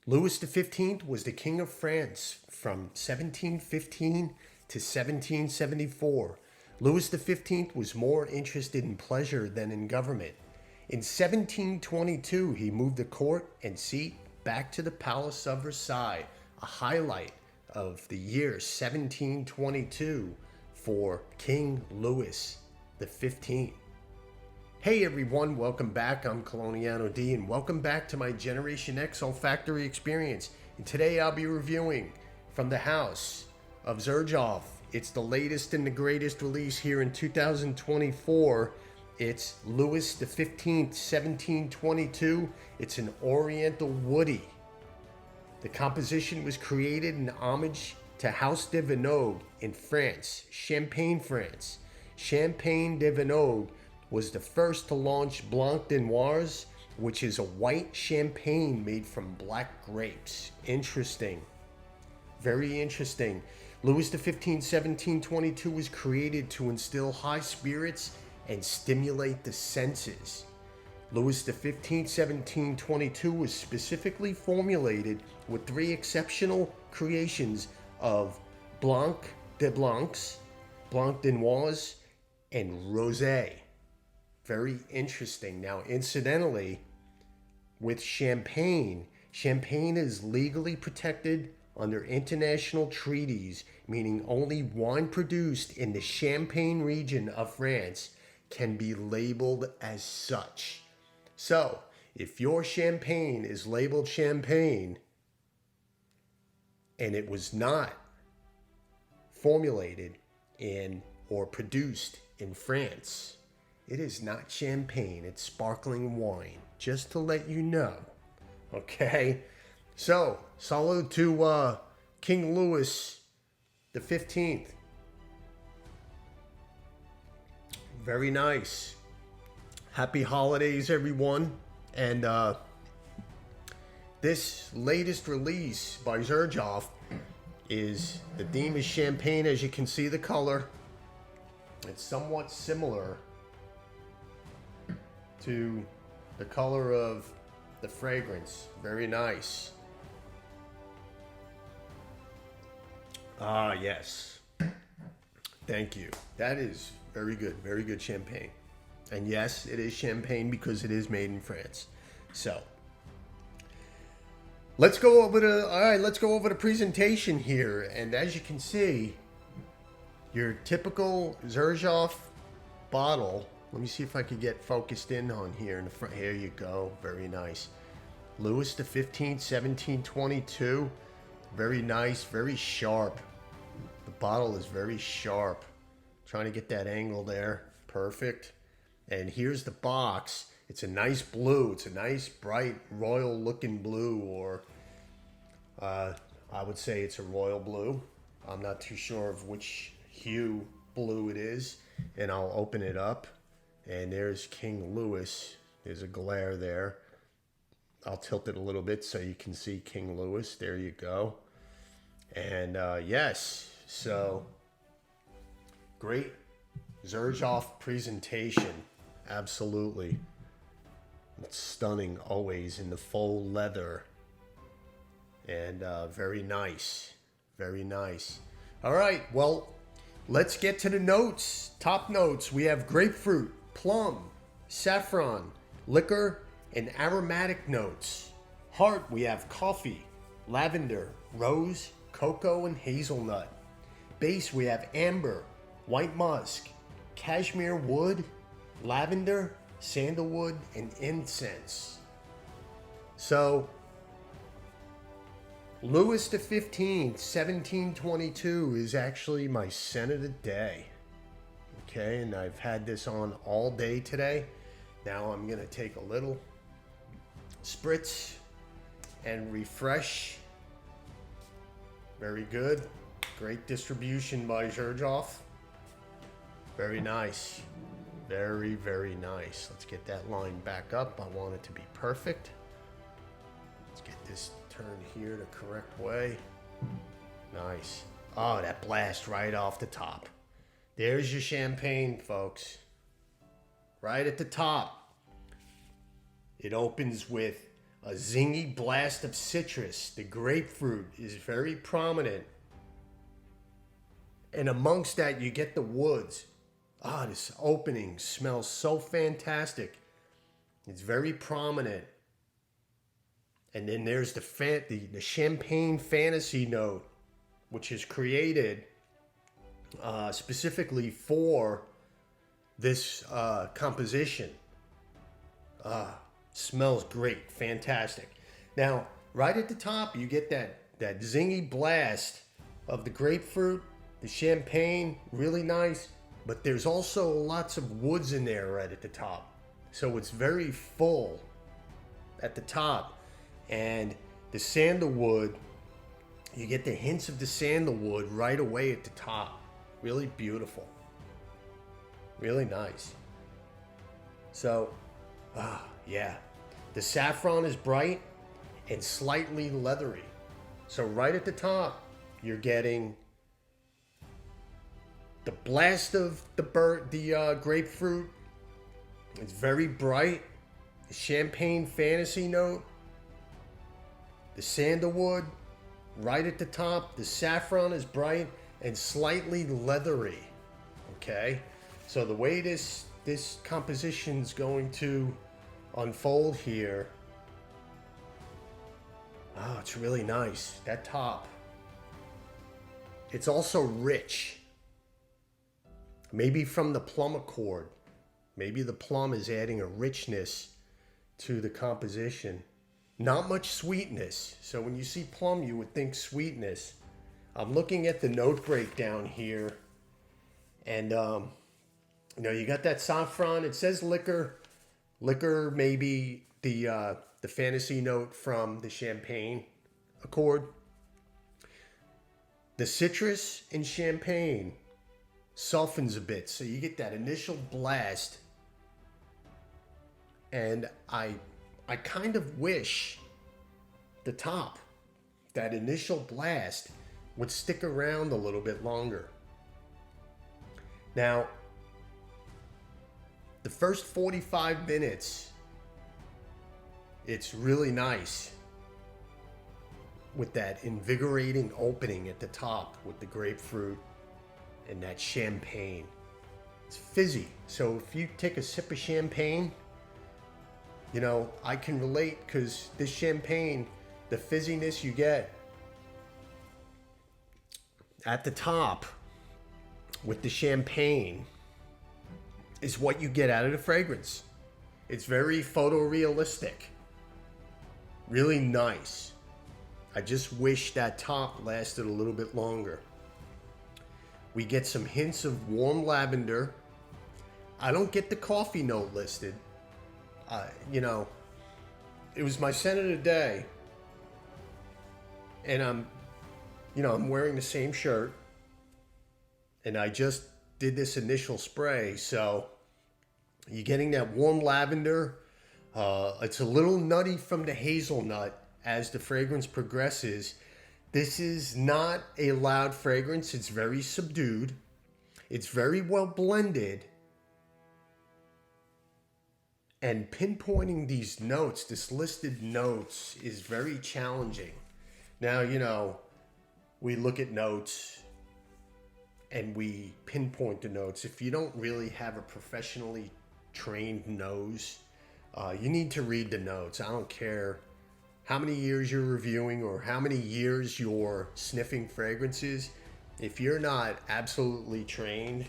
Louis XV was the King of France from 1715 to 1774. Louis XV was more interested in pleasure than in government. In 1722, he moved the court and seat back to the Palace of Versailles, a highlight of the year 1722 for King Louis XV. Hey everyone, welcome back. I'm Coloniano D, and welcome back to my Generation X olfactory experience. And today I'll be reviewing from the house of Xerjoff. It's the latest and the greatest release here in 2024. It's Louis XV, 1722. It's an Oriental Woody. The composition was created in homage to House de Venot in France, Champagne, France. Champagne de Venot was the first to launch Blanc de Noirs, which is a white champagne made from black grapes. Interesting. Very interesting. Louis XV, 1722 was created to instill high spirits and stimulate the senses. Louis XV, 1722 was specifically formulated with three exceptional creations of Blanc de Blancs, Blanc de Noirs, and Rosé. Very interesting. Now, incidentally, with champagne is legally protected under international treaties, meaning only wine produced in the Champagne region of France can be labeled as such. So, if your champagne is labeled champagne and it was not formulated in or produced in France, it is not champagne, it's sparkling wine. Just to let you know. Okay? So, salute to King Louis the 15th. Very nice. Happy holidays, everyone. And this latest release by Xerjoff is, the theme is champagne, as you can see the color. It's somewhat similar to the color of the fragrance. Very nice. Ah, yes. Thank you. That is very good champagne. And yes, it is champagne because it is made in France. So, let's go over the presentation here. And as you can see, your typical Xerjoff bottle. Let me see if I could get focused in on here in the front. Here you go. Very nice. Louis XV, 1722. Very nice, very sharp. The bottle is very sharp. Trying to get that angle there. Perfect. And here's the box. It's a nice blue. It's a nice, bright, royal looking blue, or I would say it's a royal blue. I'm not too sure of which hue blue it is. And I'll open it up. And there's King Louis. There's a glare there. I'll tilt it a little bit so you can see King Louis. There you go. And yes, so great Xerjoff presentation. Absolutely. It's stunning always in the faux leather. And very nice. Very nice. All right, well, let's get to the notes. Top notes. We have grapefruit, plum, saffron, liquor, and aromatic notes. Heart, we have coffee, lavender, rose, cocoa, and hazelnut. Base, we have amber, white musk, cashmere wood, lavender, sandalwood, and incense. So, Louis XV, 1722 is actually my scent of the day. Okay, and I've had this on all day today. Now I'm going to take a little spritz and refresh. Very good. Great distribution by Xerjoff. Very nice. Very, very nice. Let's get that line back up. I want it to be perfect. Let's get this turned here the correct way. Nice. Oh, that blast right off the top. There's your champagne, folks. Right at the top. It opens with A zingy blast of citrus. The grapefruit is very prominent. And amongst that, you get the woods. Ah, this opening smells so fantastic. It's very prominent. And then there's the champagne fantasy note, which is created specifically for this composition. Smells great, fantastic. Now, right at the top, you get that zingy blast of the grapefruit, the champagne, really nice. But there's also lots of woods in there right at the top. So it's very full at the top. And the sandalwood, you get the hints of the sandalwood right away at the top. Really beautiful. Really nice. So, yeah. The saffron is bright and slightly leathery. So right at the top, you're getting the blast of the grapefruit. It's very bright. The champagne fantasy note. The sandalwood, right at the top. The saffron is bright and slightly leathery. Okay? So the way this composition's going to unfold here, it's really nice. That top. It's also rich. Maybe from the plum accord. Maybe the plum is adding a richness to the composition. Not much sweetness. So when you see plum, you would think sweetness. I'm looking at the note breakdown here. And, you got that saffron. It says liquor. Liquor, maybe the fantasy note from the champagne accord. The citrus and champagne softens a bit, so you get that initial blast. And I kind of wish the top, that initial blast, would stick around a little bit longer. Now, the first 45 minutes, it's really nice with that invigorating opening at the top with the grapefruit and that champagne. It's fizzy. So if you take a sip of champagne, I can relate, because this champagne, the fizziness you get at the top with the champagne is what you get out of the fragrance. It's very photorealistic. Really nice. I just wish that top lasted a little bit longer. We get some hints of warm lavender. I don't get the coffee note listed. It was my scent of the day. And I'm wearing the same shirt. And I just did this initial spray. So you're getting that warm lavender. It's a little nutty from the hazelnut as the fragrance progresses. This is not a loud fragrance. It's very subdued. It's very well blended. And pinpointing these notes, this listed notes, is very challenging. Now, we look at notes and we pinpoint the notes. If you don't really have a professionally trained nose, you need to read the notes. I don't care how many years you're reviewing or how many years you're sniffing fragrances. If you're not absolutely trained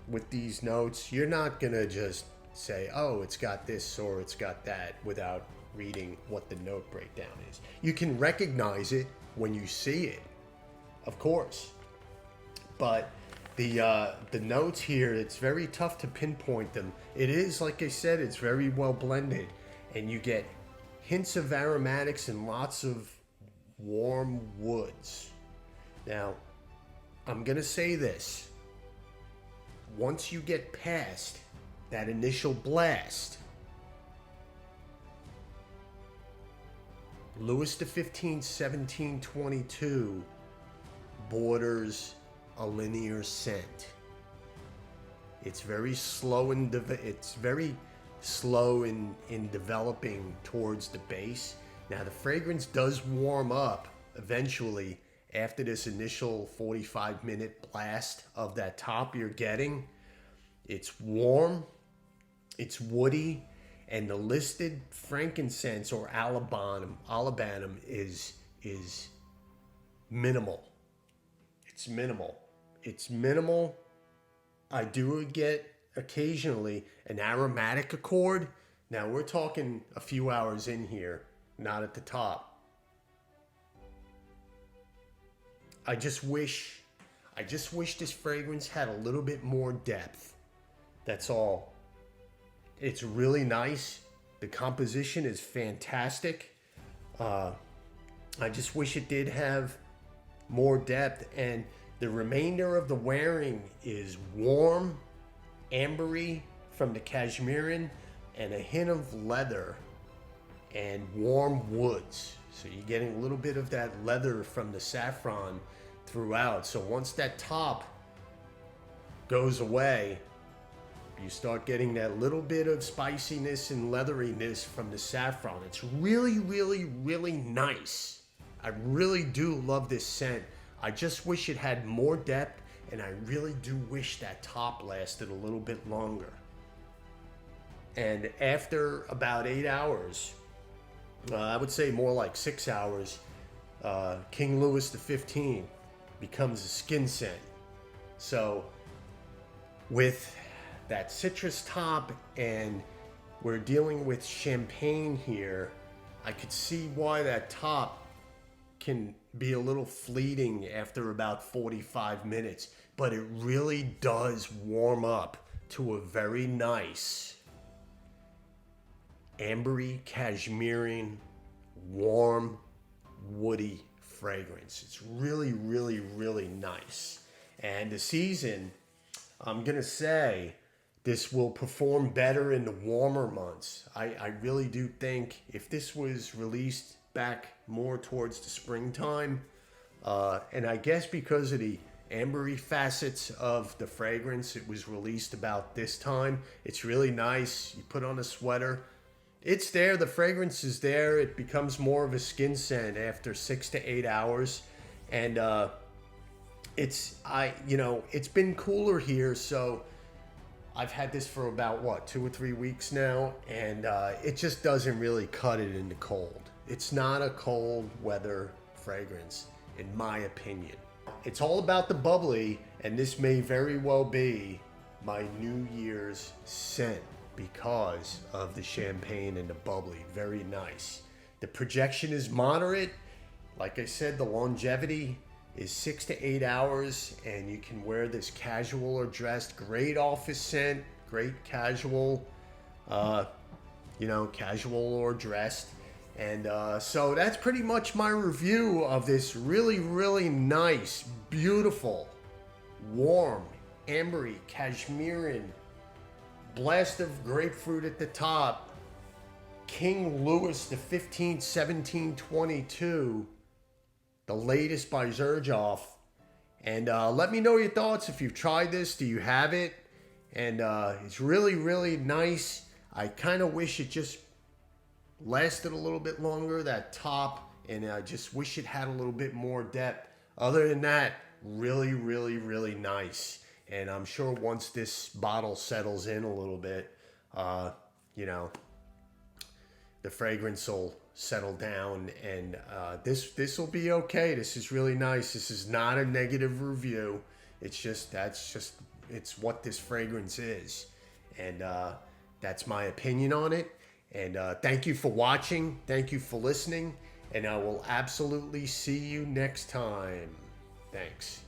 with these notes, you're not gonna just say, oh, it's got this or it's got that, without reading what the note breakdown is. You can recognize it when you see it, of course, but the notes here, it's very tough to pinpoint them. It is, like I said, it's very well blended, and you get hints of aromatics and lots of warm woods. Now, I'm gonna say this. Once you get past that initial blast, Louis XV, 1722 borders a linear scent. It's very slow and it's very slow in developing towards the base. Now the fragrance does warm up eventually after this initial 45-minute blast of that top you're getting. It's warm, it's woody, and the listed frankincense or olibanum is minimal. It's minimal. It's minimal. I do get occasionally an aromatic accord. Now we're talking a few hours in here, not at the top. I just wish this fragrance had a little bit more depth. That's all. It's really nice. The composition is fantastic. I just wish it did have more depth, and the remainder of the wearing is warm, ambery from the cashmere, and a hint of leather and warm woods. So you're getting a little bit of that leather from the saffron throughout. So once that top goes away, you start getting that little bit of spiciness and leatheriness from the saffron. It's really, really, really nice. I really do love this scent. I just wish it had more depth, and I really do wish that top lasted a little bit longer. And after about 8 hours, I would say more like 6 hours, King Louis XV becomes a skin scent. So with that citrus top, and we're dealing with champagne here, I could see why that top can be a little fleeting after about 45 minutes, but it really does warm up to a very nice ambery, cashmere, warm, woody fragrance. It's really, really, really nice. And the season, I'm gonna say, this will perform better in the warmer months. I really do think if this was released back more towards the springtime, and I guess because of the ambery facets of the fragrance, it was released about this time. It's really nice. You put on a sweater, it's there, the fragrance is there. It becomes more of a skin scent after 6 to 8 hours. And it's been cooler here, so I've had this for about 2 or 3 weeks now, and it just doesn't really cut it in the cold. It's not a cold weather fragrance, in my opinion. It's all about the bubbly, and this may very well be my New Year's scent because of the champagne and the bubbly. Very nice. The projection is moderate. Like I said, the longevity is 6 to 8 hours, and you can wear this casual or dressed. Great office scent, great casual, casual or dressed. And so that's pretty much my review of this really, really nice, beautiful, warm, ambery, cashmere, blast of grapefruit at the top, King Louis XV, 1722, the latest by Xerjoff. And let me know your thoughts if you've tried this. Do you have it? And it's really, really nice. I kind of wish it just lasted a little bit longer, that top, and I just wish it had a little bit more depth. Other than that, really, really, really nice. And I'm sure once this bottle settles in a little bit, the fragrance will settle down, and this will be okay. This is really nice. This is not a negative review. It's what this fragrance is, and that's my opinion on it. And thank you for watching. Thank you for listening, and I will absolutely see you next time. Thanks.